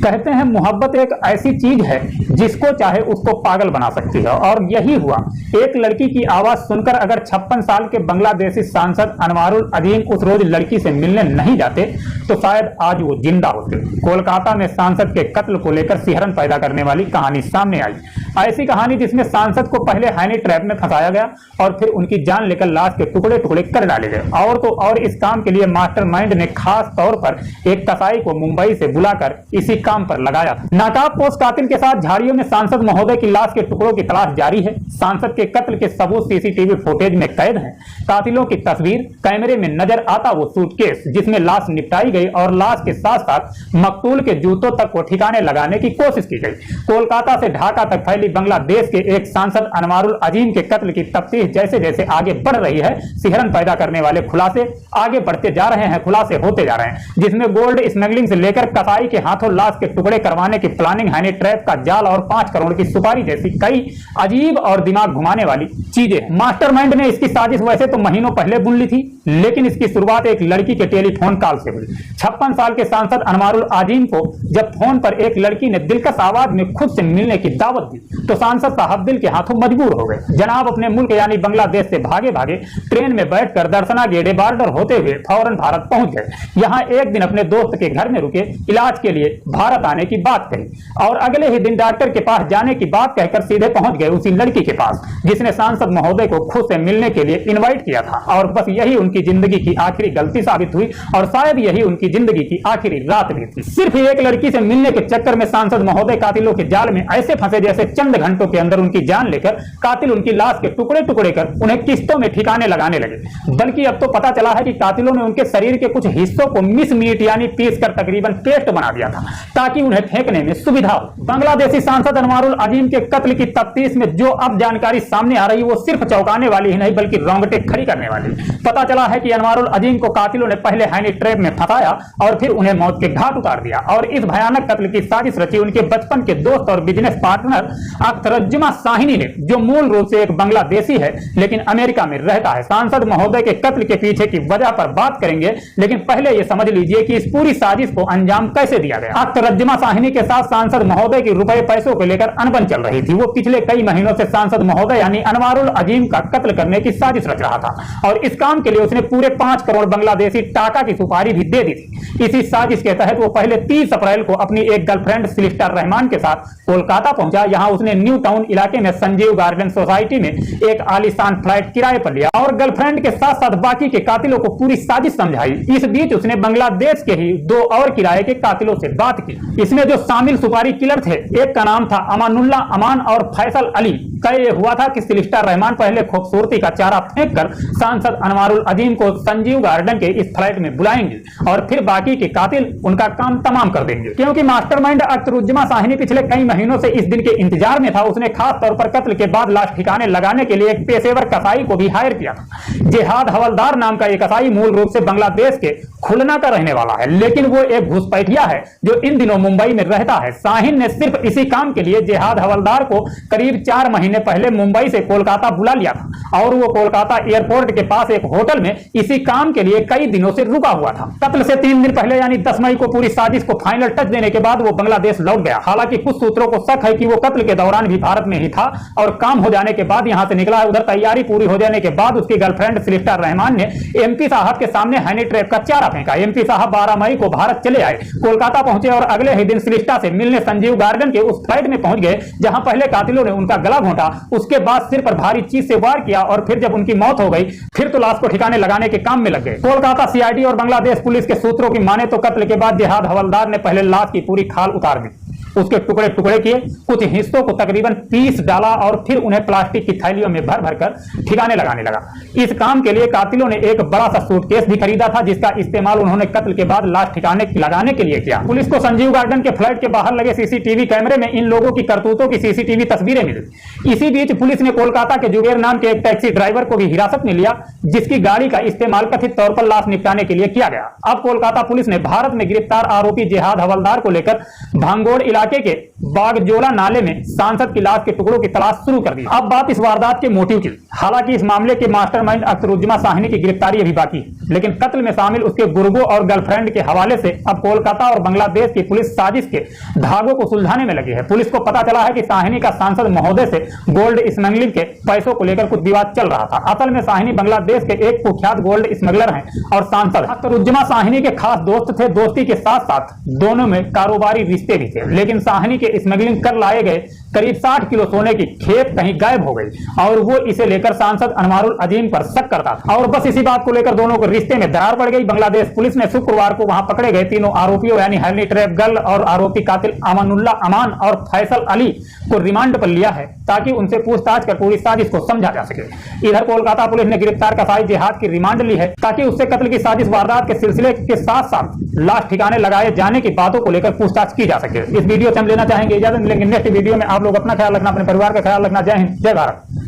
कहते हैं मोहब्बत एक ऐसी चीज है जिसको चाहे उसको पागल बना सकती है, और यही हुआ। एक लड़की की आवाज सुनकर अगर 56 साल के बांग्लादेशी सांसद अनवारुल अजीम उस रोज लड़की से मिलने नहीं जाते तो शायद आज वो जिंदा होते। कोलकाता में सांसद के कत्ल को लेकर सिहरन पैदा करने वाली कहानी सामने आई। ऐसी कहानी जिसमें सांसद को पहले हैनी ट्रैप में फंसाया गया और फिर उनकी जान लेकर लाश के टुकड़े टुकड़े कर डाले गए। और तो और इस काम के लिए मास्टरमाइंड ने खास तौर पर एक कसाई को मुंबई से बुलाकर इसी काम पर लगाया था। नाकाबपोश कातिल के साथ झाड़ियों में सांसद महोदय की लाश के टुकड़ों की तलाश जारी है। सांसद के कत्ल के सबूत सीसीटीवी फुटेज में कैद हैं। कातिलों की तस्वीर, कैमरे में नजर आता वो सूटकेस जिसमें लाश निपटाई गई और लाश के साथ साथ मकतूल के जूतों तक को ठिकाने लगाने की कोशिश की गई। कोलकाता से ढाका तक फैली बांग्लादेश के एक सांसद अनवारुल अजीम के कत्ल की तफ्तीश जैसे जैसे आगे बढ़ रही है, सिहरन पैदा करने वाले खुलासे आगे बढ़ते जा रहे हैं, खुलासे होते जा रहे हैं, जिसमें गोल्ड स्मगलिंग से लेकर कसाई के हाथों लाश के टुकड़े करवाने की प्लानिंग, हैनी ट्रैप का जाल और 5 करोड़ की सुपारी जैसी कई अजीब और दिमाग घुमाने वाली चीजें। मास्टरमाइंड ने इसकी साजिश वैसे तो महीनों पहले बुन ली थी, लेकिन इसकी शुरुआत एक लड़की के टेलीफोन कॉल से हुई। 56 साल के सांसद अनवारुल अजीम को जब फोन पर एक लड़की ने दिलकश आवाज में खुद से मिलने की दावत दी तो सांसद साहब दिल के हाथों मजबूर हो गए। जनाब अपने मुल्क यानी बांग्लादेश से भागे भागे ट्रेन में बैठकर दर्शना गेड़े बार्डर होते हुए फौरन भारत पहुंच गए। यहाँ एक दिन अपने दोस्त के घर में रुके, इलाज के लिए भारत आने की बात कही और अगले ही दिन डॉक्टर के पास जाने की बात कहकर सीधे पहुंच गए उसी लड़की के पास जिसने सांसद महोदय को खुद से मिलने के लिए इन्वाइट किया था। और बस यही उनकी जिंदगी की आखिरी गलती साबित हुई और शायद यही उनकी जिंदगी की आखिरी रात भी थी। सिर्फ एक लड़की से मिलने के चक्कर में सांसद महोदय कातिलों के जाल में ऐसे फंसे जैसे चंद घंटों के अंदर उनकी जान लेकर कातिल उनकी लाश के टुकड़े टुकड़े कर उन्हें किस्तों में ठिकाने लगाने लगे। बल्कि अब तो पता चला है कि कातिलों ने उनके शरीर के कुछ हिस्सों को मिस मीट यानी पीस कर तकरीबन पेस्ट बना दिया था ताकि उन्हें फेंकने में सुविधा हो। बांग्लादेशी सांसद अनवारुल अजीम के कत्ल की तफ्तीश में जो अब जानकारी सामने आ रही वो सिर्फ चौंकाने वाली ही नहीं बल्कि रोंगटे खड़ी करने वाली। पता चला है कि अनवारुल अजीम को कातिलों ने पहले हैनी ट्रैप में फंसाया और फिर उन्हें मौत के घाट उतार दिया और इस भयानक कत्ल की साजिश रची उनके बचपन के दोस्त और बिजनेस पार्टनर अख्तरुज्जमा साहिनी ने, जो मूल रूप से एक बांग्लादेशी है लेकिन अमेरिका में रहता है। सांसद महोदय के कत्ल के पीछे की वजह पर बात करेंगे, लेकिन पहले यह समझ लीजिए कि इस पूरी साजिश को अंजाम कैसे दिया गया। अख्तरुज्जमा साहिनी के साथ सांसद महोदय की रुपए पैसों को लेकर अनबन चल रही थी। वो पिछले कई महीनों से सांसद महोदय यानी अनवारुल अजीम का कत्ल करने की साजिश रच रहा था और इस काम के लिए उसने पूरे 5 करोड़ बांग्लादेशी टाका की सुपारी भी दे दी थी। इसी साजिश के तहत वो पहले 30 अप्रैल को अपनी एक गर्लफ्रेंड सिलिस्टर रहमान के साथ कोलकाता पहुंचा। यहाँ उसने न्यू टाउन इलाके में संजीव गार्डन सोसाइटी में एक आलीशान फ्लैट किराए पर लिया और गर्लफ्रेंड के साथ साथ बाकी के कातिलों को पूरी साजिश समझाई। इस बीच उसने बांग्लादेश के ही 2 और किराए के कातिलों से बात की। इसमें जो शामिल सुपारी किलर थे, एक का नाम था अमानुल्ला अमान और फैसल अली। तय हुआ था कि सिलिस्टर रहमान पहले खूबसूरती का चारा फेंककर सांसद अनवारुल अजीम को संजीव गार्डन के इस फ्लैट में बुलाएंगे और फिर बाकी के कातिल उनका काम तमाम कर देंगे। क्योंकि मास्टरमाइंड अख्तरुज्जमा साहिनी पिछले कई महीनों से इस दिन के इंतजार में था, उसने खास तौर पर कत्ल के बाद लाश ठिकाने लगाने के लिए एक पेशेवर कसाई को भी हायर किया था। जिहाद हवलदार नाम का एक कसाई मूल रूप से बांग्लादेश के खुलना का रहने वाला है, लेकिन वो एक घुसपैठिया है जो इन दिनों मुंबई में रहता है। साहिन ने सिर्फ इसी काम के लिए जिहाद हवलदार को करीब 4 महीने पहले मुंबई से कोलकाता बुला लिया था और वो कोलकाता एयरपोर्ट के पास एक होटल में इसी काम के लिए कई दिनों से रुका हुआ था। कत्ल से 3 दिन पहले यानी 10 मई को पूरी साजिश को फाइनल टच देने के बाद वो बांग्लादेश लौट गया। हालांकि कुछ सूत्रों को शक है कि वो कत्ल के दौरान भी भारत में ही था और काम हो जाने के बाद यहां से निकला है। उधर तैयारी पूरी हो जाने के बाद उसकी गर्लफ्रेंड सिलिस्टर रहमान ने एमपी साहब के सामने हैनी ट्रैप का चारा फेंका। एमपी साहब 12 मई को भारत चले आए, कोलकाता पहुंचे और अगले ही दिन सिलिस्टर से मिलने संजीव गार्डन के उस फ्लैट में पहुंच गए जहां पहले कातिलों ने उनका गला घोंटा, उसके बाद सिर पर भारी चीज से वार किया और फिर जब उनकी मौत हो गई फिर तो लाश को ठिकाने लगाने के काम में लग गए। कोलकाता सीआईडी और बांग्लादेश पुलिस के सूत्रों की माने तो कत्ल के बाद जिहाद हवलदार ने पहले लाश की पूरी खाल उतार दी, उसके टुकड़े टुकड़े किए, कुछ हिस्सों को तकरीबन पीस डाला और फिर उन्हें प्लास्टिक की थैलियों में भर भर कर ठिकाने लगाने लगा। इस काम के लिए कातिलों ने एक बड़ा सा सूटकेस भी खरीदा था जिसका इस्तेमाल उन्होंने कत्ल के बाद लाश ठिकाने लगाने के लिए किया। पुलिस को संजीव गार्डन के फ्लैट के बाहर लगे सीसीटीवी कैमरे में इन लोगों की करतूतों की सीसीटीवी तस्वीरें मिली। इसी बीच पुलिस ने कोलकाता के जुबेर नाम के एक टैक्सी ड्राइवर को भी हिरासत में लिया जिसकी गाड़ी का इस्तेमाल कथित तौर पर लाश निपटाने के लिए किया गया। अब कोलकाता पुलिस ने भारत में गिरफ्तार आरोपी जिहाद हवलदार को लेकर भांगोड़ इलाके इलाके के बागजोला नाले में सांसद की लाश के टुकड़ों की तलाश शुरू कर दी। अब बात इस वारदात के मोटिव की। हालांकि इस मामले के मास्टरमाइंड अख्तरुज्जमा साहनी की गिरफ्तारी अभी बाकी है, लेकिन कत्ल में शामिल उसके गुर्गों और गर्लफ्रेंड के हवाले से अब कोलकाता और बांग्लादेश की पुलिस साजिश के धागों को सुलझाने में लगी है। पुलिस को पता चला है कि साहनी का सांसद महोदय से गोल्ड स्मगलिंग के पैसों को लेकर कुछ विवाद चल रहा था। असल में साहनी बांग्लादेश के एक कुख्यात गोल्ड स्मगलर हैं और सांसद अख्तरुज्जमा साहनी के खास दोस्त थे। दोस्ती के साथ साथ दोनों में कारोबारी रिश्ते भी थे, लेकिन साहनी के स्मगलिंग कर लाए गए करीब 60 किलो सोने की खेप कहीं गायब हो गई और वो इसे लेकर सांसद अनवारुल अजीम पर शक करता था और बस इसी बात को लेकर दोनों के रिश्ते में दरार पड़ गई। बांग्लादेश पुलिस ने शुक्रवार को वहां पकड़े गए तीनों आरोपियों यानी हनी ट्रैप गर्ल और आरोपी कातिल अमानुल्लाह अमान और फैसल अली को रिमांड पर लिया है ताकि उनसे पूछताछ कर पूरी साजिश को समझा जा सके। इधर कोलकाता पुलिस ने गिरफ्तार कसाई जिहाद की रिमांड ली है ताकि उससे कत्ल की साजिश वारदात के सिलसिले के साथ साथ लाश ठिकाने लगाए जाने की बातों को लेकर पूछताछ की जा सके। इस वीडियो से हम लेना चाहेंगे इजाजत, मिलेंगे नेक्स्ट वीडियो में। आप लोग अपना ख्याल रखना, अपने परिवार का ख्याल रखना। जय हिंद, जय भारत।